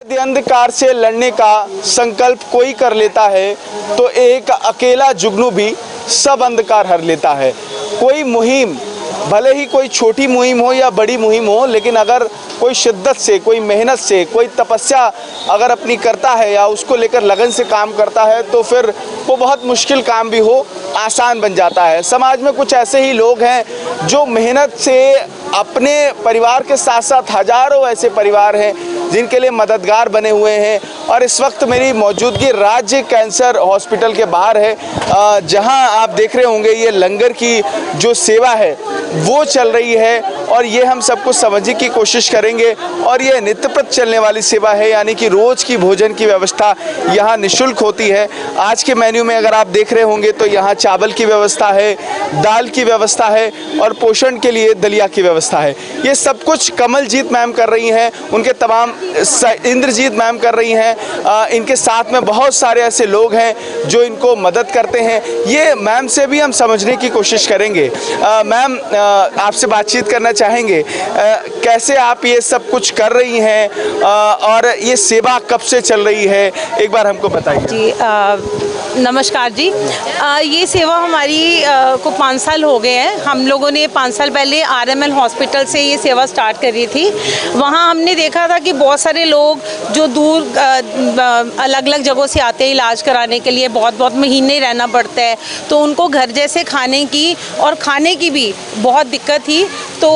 यदि अंधकार से लड़ने का संकल्प कोई कर लेता है तो एक अकेला जुगनू भी सब अंधकार हर लेता है। कोई मुहिम, भले ही कोई छोटी मुहिम हो या बड़ी मुहिम हो, लेकिन अगर कोई शिद्दत से, कोई मेहनत से, कोई तपस्या अगर अपनी करता है या उसको लेकर लगन से काम करता है तो फिर वो बहुत मुश्किल काम भी हो आसान बन जाता है। समाज में कुछ ऐसे ही लोग हैं जो मेहनत से अपने परिवार के साथ साथ हजारों ऐसे परिवार हैं जिनके लिए मददगार बने हुए हैं। और इस वक्त मेरी मौजूदगी राज्य कैंसर हॉस्पिटल के बाहर है, जहां आप देख रहे होंगे ये लंगर की जो सेवा है वो चल रही है और ये हम सब कुछ समझने की कोशिश करेंगे। और ये नित्यप्रत चलने वाली सेवा है, यानी कि रोज़ की भोजन की व्यवस्था यहाँ निःशुल्क होती है। आज के मेन्यू में अगर आप देख रहे होंगे तो यहाँ चावल की व्यवस्था है, दाल की व्यवस्था है और पोषण के लिए दलिया की व्यवस्था है। ये सब कुछ कमलजीत मैम कर रही हैं, उनके तमाम इंद्रजीत मैम कर रही हैं। इनके साथ में बहुत सारे ऐसे लोग हैं जो इनको मदद करते हैं। ये मैम से भी हम समझने की कोशिश करेंगे। मैम, आपसे बातचीत करना चाहेंगे, कैसे आप ये सब कुछ कर रही हैं और ये सेवा कब से चल रही है, एक बार हमको बताइए। जी नमस्कार जी। ये सेवा हमारी को 5 साल हो गए हैं। हम लोगों ने 5 साल पहले RML हॉस्पिटल से ये सेवा स्टार्ट करी थी। वहाँ हमने देखा था कि बहुत सारे लोग जो दूर अलग अलग जगहों से आते हैं इलाज कराने के लिए, बहुत महीने रहना पड़ता है, तो उनको घर जैसे खाने की और खाने की भी बहुत दिक्कत थी। तो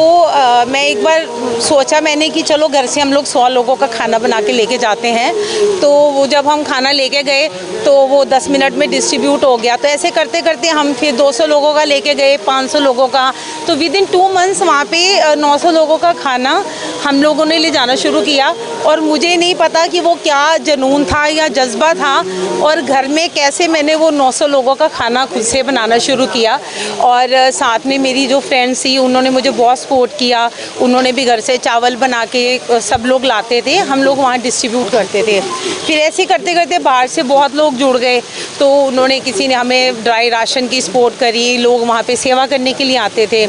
मैं एक बार सोचा मैंने कि चलो घर से हम लोग 100 लोगों का खाना बना के लेके जाते हैं। तो वो जब हम खाना लेके गए तो वो 10 मिनट में डिस्ट्रीब्यूट हो गया। तो ऐसे करते करते हम फिर 200 लोगों का लेके गए, 500 लोगों का, तो विदिन 2 मंथ्स वहाँ पे 900 लोगों का खाना हम लोगों ने ले जाना शुरू किया। और मुझे नहीं पता कि वो क्या जुनून था या जज्बा था, और घर में कैसे मैंने वो 900 लोगों का खाना खुद से बनाना शुरू किया। और साथ में मेरी जो फ्रेंड्स थी उन्होंने मुझे बहुत सपोर्ट किया। उन्होंने भी घर से चावल बना के सब लोग लाते थे, हम लोग वहाँ डिस्ट्रीब्यूट करते थे। फिर ऐसे करते करते बाहर से बहुत लोग जुड़ गए, तो उन्होंने किसी ने हमें ड्राई राशन की सपोर्ट करी, लोग वहाँ पे सेवा करने के लिए आते थे।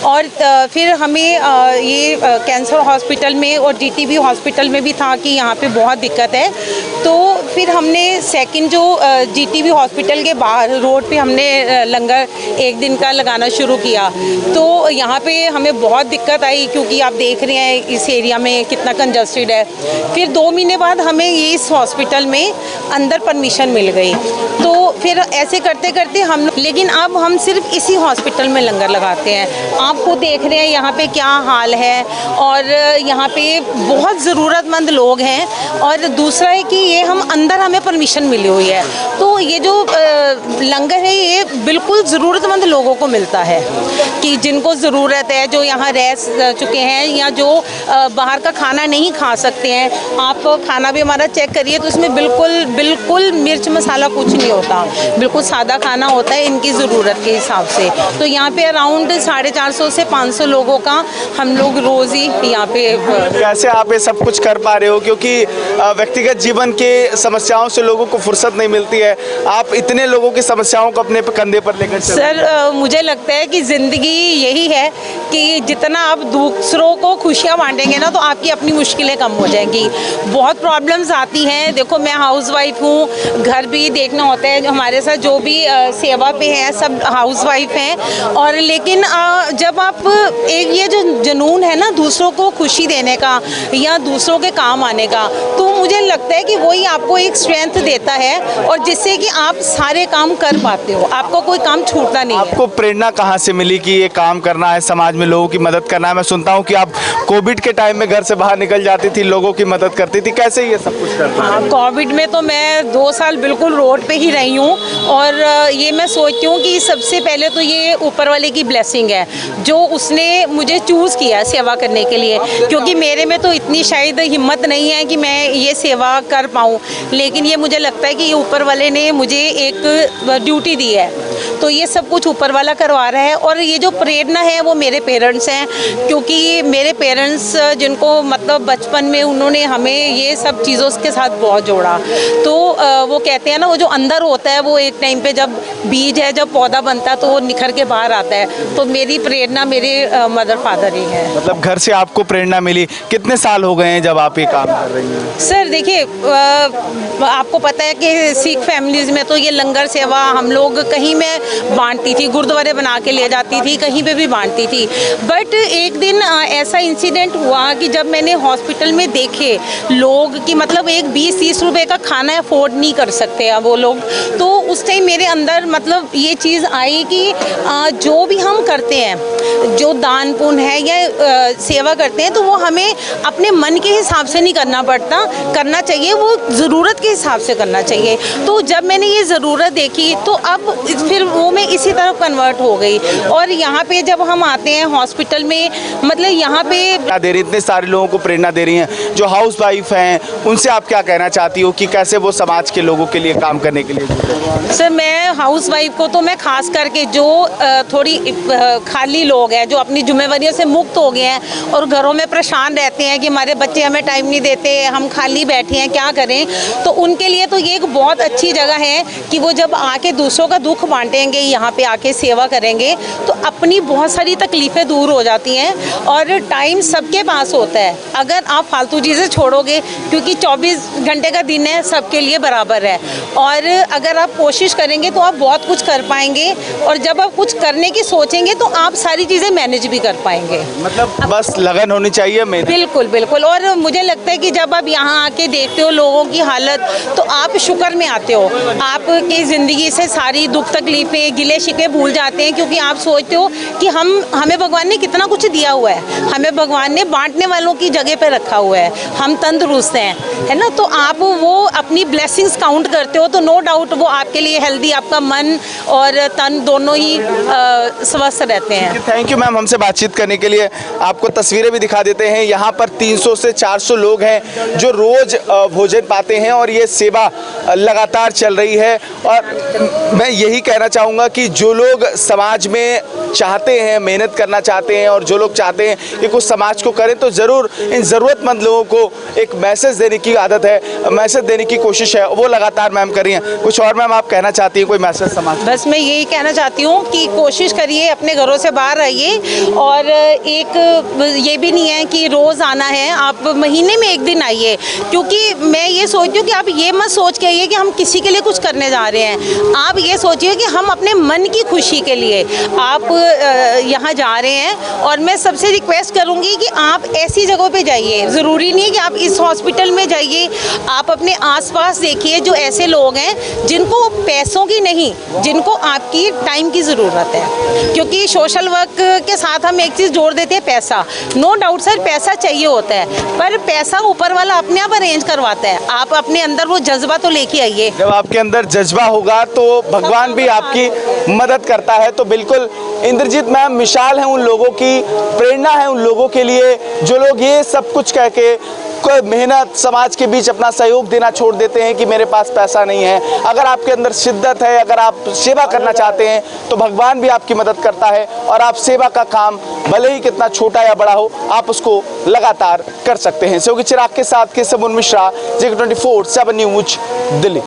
और फिर हमें ये कैंसर हॉस्पिटल में और DTB हॉस्पिटल में भी था कि यहाँ पे बहुत दिक्कत है। तो फिर हमने सेकंड जो GTB हॉस्पिटल के बाहर रोड पे हमने लंगर एक दिन का लगाना शुरू किया। तो यहाँ पे हमें बहुत दिक्कत आई, क्योंकि आप देख रहे हैं इस एरिया में कितना कंजस्टेड है। फिर 2 महीने बाद हमें ये इस हॉस्पिटल में अंदर परमिशन मिल गई। तो फिर ऐसे करते करते लेकिन अब हम सिर्फ इसी हॉस्पिटल में लंगर लगाते हैं। आपको देख रहे हैं यहाँ पे क्या हाल है, और यहाँ पे बहुत ज़रूरतमंद लोग हैं। और दूसरा है कि ये अंदर हमें परमिशन मिली हुई है, तो ये जो लंगर है ये बिल्कुल ज़रूरतमंद लोगों को मिलता है, कि जिनको ज़रूरत है, जो यहाँ रह चुके हैं या जो बाहर का खाना नहीं खा सकते हैं। आप खाना भी हमारा चेक करिए तो इसमें बिल्कुल मिर्च मसाला कुछ नहीं होता, बिल्कुल सादा खाना होता है इनकी ज़रूरत के हिसाब से। तो यहाँ पे अराउंड 450 से 500 लोगों का हम लोग रोज़ ही यहाँ पे। कैसे आप ये सब कुछ कर पा रहे हो, क्योंकि व्यक्तिगत जीवन के समस्याओं से लोगों को फुर्सत नहीं मिलती है, आप इतने लोगों की समस्याओं को अपने कंधे पर लेकर चल रहे हैं। सर मुझे लगता है कि ज़िंदगी यही है कि जितना आप दूसरों को खुशियाँ बांटेंगे ना, तो आपकी अपनी मुश्किलें कम हो जाएंगी। बहुत प्रॉब्लम्स आती हैं। देखो मैं हाउसवाइफ हूँ, घर भी देखना होता है, हमारे साथ जो भी सेवा पे हैं सब हाउसवाइफ हैं। और लेकिन जब आप एक ये जो जुनून है ना दूसरों को खुशी देने का या दूसरों के काम आने का, तो मुझे लगता है कि वही आपको एक स्ट्रेंथ देता है, और जिससे कि आप सारे काम कर पाते हो, आपको कोई काम छूटता नहीं है। आपको प्रेरणा कहाँ से मिली कि ये काम करना है, समाज में लोगों की मदद करना है? मैं सुनता हूँ कि आप कोविड के टाइम में घर से बाहर निकल जाती थी, लोगों की मदद करती थी, कैसे ये सब कुछ करती? हाँ, कोविड में तो मैं 2 साल बिल्कुल रोड पे ही रही हूँ। और ये मैं सोचती हूँ कि सबसे पहले तो ये ऊपर वाले की ब्लेसिंग है, जो उसने मुझे चूज़ किया सेवा करने के लिए, क्योंकि मेरे में तो इतनी शायद हिम्मत नहीं है कि मैं ये सेवा कर पाऊँ। लेकिन ये मुझे लगता है कि ये ऊपर वाले ने मुझे एक ड्यूटी दी है, तो ये सब कुछ ऊपर वाला करवा रहा है। और ये जो प्रेरणा है वो मेरे पेरेंट्स हैं, क्योंकि मेरे पेरेंट्स जिनको मतलब बचपन में उन्होंने हमें ये सब चीज़ों के साथ बहुत जोड़ा। तो वो कहते हैं ना, वो जो अंदर होता है है वो एक टाइम पे जब बीज है, जब पौधा बनता है तो वो निखर के बाहर आता है। तो मेरी प्रेरणा मेरे मदर फादर ही है। मतलब घर से आपको प्रेरणा मिली। कितने साल हो गए हैं जब आप ये काम कर रही हैं? सर देखिए, आपको पता है कि सिख फैमिलीज़ में तो ये लंगर सेवा हम लोग कहीं मैं बांटती थी, गुरुद्वारे बना के ले जाती थी, कहीं पे भी बांटती थी। बट एक दिन ऐसा इंसिडेंट हुआ कि जब मैंने हॉस्पिटल में देखे लोग कि मतलब एक 20-30 रुपए का खाना अफोर्ड नहीं कर सकते हैं वो लोग, तो उस टाइम मेरे अंदर मतलब ये चीज़ आई कि जो भी हम करते हैं, जो दान पुण्य है या सेवा करते हैं, तो वो हमें अपने मन के हिसाब से नहीं करना चाहिए, वो ज़रूरत के हिसाब से करना चाहिए। तो जब मैंने ये ज़रूरत देखी तो अब फिर वो मैं इसी तरफ कन्वर्ट हो गई। और यहाँ पे जब हम आते हैं हॉस्पिटल में, मतलब यहाँ पे दे रही, इतने सारे लोगों को प्रेरणा दे रही हैं जो हाउस वाइफ हैं, उनसे आप क्या कहना चाहती हो कि कैसे वो समाज के लोगों के लिए काम करने के लिए जुटे हैं? सर मैं हाउस वाइफ को तो मैं खास करके जो थोड़ी खाली लोग हैं, जो अपनी जिम्मेवारियों से मुक्त हो गए हैं और घरों में परेशान रहते हैं कि हमारे बच्चे हमें टाइम नहीं देते, हम खाली बैठे हैं, क्या करें, तो उनके लिए तो ये एक बहुत अच्छी जगह है कि वो जब आके दूसरों का दुख बांटेंगे, यहाँ पे आके सेवा करेंगे, तो अपनी बहुत सारी तकलीफ़ें दूर हो जाती हैं। और टाइम सबके पास होता है, अगर आप फालतू चीज़ें छोड़ोगे, क्योंकि 24 घंटे का दिन है, सबके लिए बराबर है, और अगर आप कोशिश करेंगे तो आप बहुत कुछ कर पाएंगे, और जब आप कुछ करने की सोचेंगे तो आप सारी चीज़ें मैनेज भी कर पाएंगे। मतलब बस लगन होनी चाहिए मेहनत। बिल्कुल बिल्कुल। और मुझे लगता है कि जब आप यहाँ आके देखते हो लोगों की हालत, तो आप शुक्र में आते हो, आपकी ज़िंदगी से सारी दुख तकलीफ़ें गिले शिकवे भूल जाते हैं, क्योंकि आप सोचते हो कि हमें भगवान ने कितना कुछ दिया हुआ है, हमें भगवान ने बांटने वालों की जगह पे रखा हुआ है, हम तंदुरुस्त हैं, है ना। तो आप वो अपनी ब्लेसिंग्स काउंट करते हो, तो नो डाउट वो आपके लिए हेल्दी, आपका मन और तन दोनों ही स्वस्थ रहते हैं। थैंक यू मैम, हमसे बातचीत करने के लिए। आपको तस्वीरें भी दिखा देते हैं। यहाँ पर 300 से 400 लोग हैं जो रोज भोजन पाते हैं और ये सेवा लगातार चल रही है। और मैं यही कहना चाहूँगा कि जो लोग समाज में चाहते हैं, मेहनत करना चाहते हैं, और जो लोग चाहते हैं कि कुछ समाज को करें, तो ज़रूर इन ज़रूरतमंद लोगों को एक मैसेज देने की आदत है, मैसेज देने की कोशिश है, वो लगातार मैम कर रही हैं। कुछ और मैम आप कहना चाहती हैं, कोई मैसेज समाज? बस मैं यही कहना चाहती हूँ कि कोशिश करिए, अपने घरों से बाहर आइए, और एक ये भी नहीं है कि रोज़ आना है, आप महीने में एक दिन आइए, क्योंकि मैं ये सोचती हूँ कि आप ये मत सोच के आइए कि हम किसी के लिए कुछ करने जा रहे हैं, आप ये सोचिए कि हम अपने मन की खुशी के लिए आप यहाँ जा रहे हैं। और मैं सबसे रिक्वेस्ट करूँगी कि आप ऐसी जगहों पे जाइए, ज़रूरी नहीं है कि आप इस हॉस्पिटल में जाइए, आप अपने आसपास देखिए जो ऐसे लोग हैं जिनको पैसों की नहीं, जिनको आपकी टाइम की ज़रूरत है। क्योंकि सोशल वर्क के साथ हम एक चीज़ जोड़ देते हैं, पैसा। नो डाउट सर पैसा चाहिए होता है, पर पैसा ऊपर वाला अपने आप अरेंज करवाता है, आप अपने अंदर वो जज्बा तो लेके आइए। जब आपके अंदर जज्बा होगा तो भगवान भी आपकी मदद करता है। तो बिल्कुल इंद्रजीत मैम मिसाल है उन लोगों की, प्रेरणा है उन लोगों के लिए जो लोग ये सब कुछ कह के कोई मेहनत समाज के बीच अपना सहयोग देना छोड़ देते हैं कि मेरे पास पैसा नहीं है। अगर आपके अंदर शिद्दत है, अगर आप सेवा करना चाहते हैं, तो भगवान भी आपकी मदद करता है, और आप सेवा का काम भले ही कितना छोटा या बड़ा हो, आप उसको लगातार कर सकते हैं। सहयोगी चिराग के साथ केशव मिश्रा, J24/7 न्यूज, दिल्ली।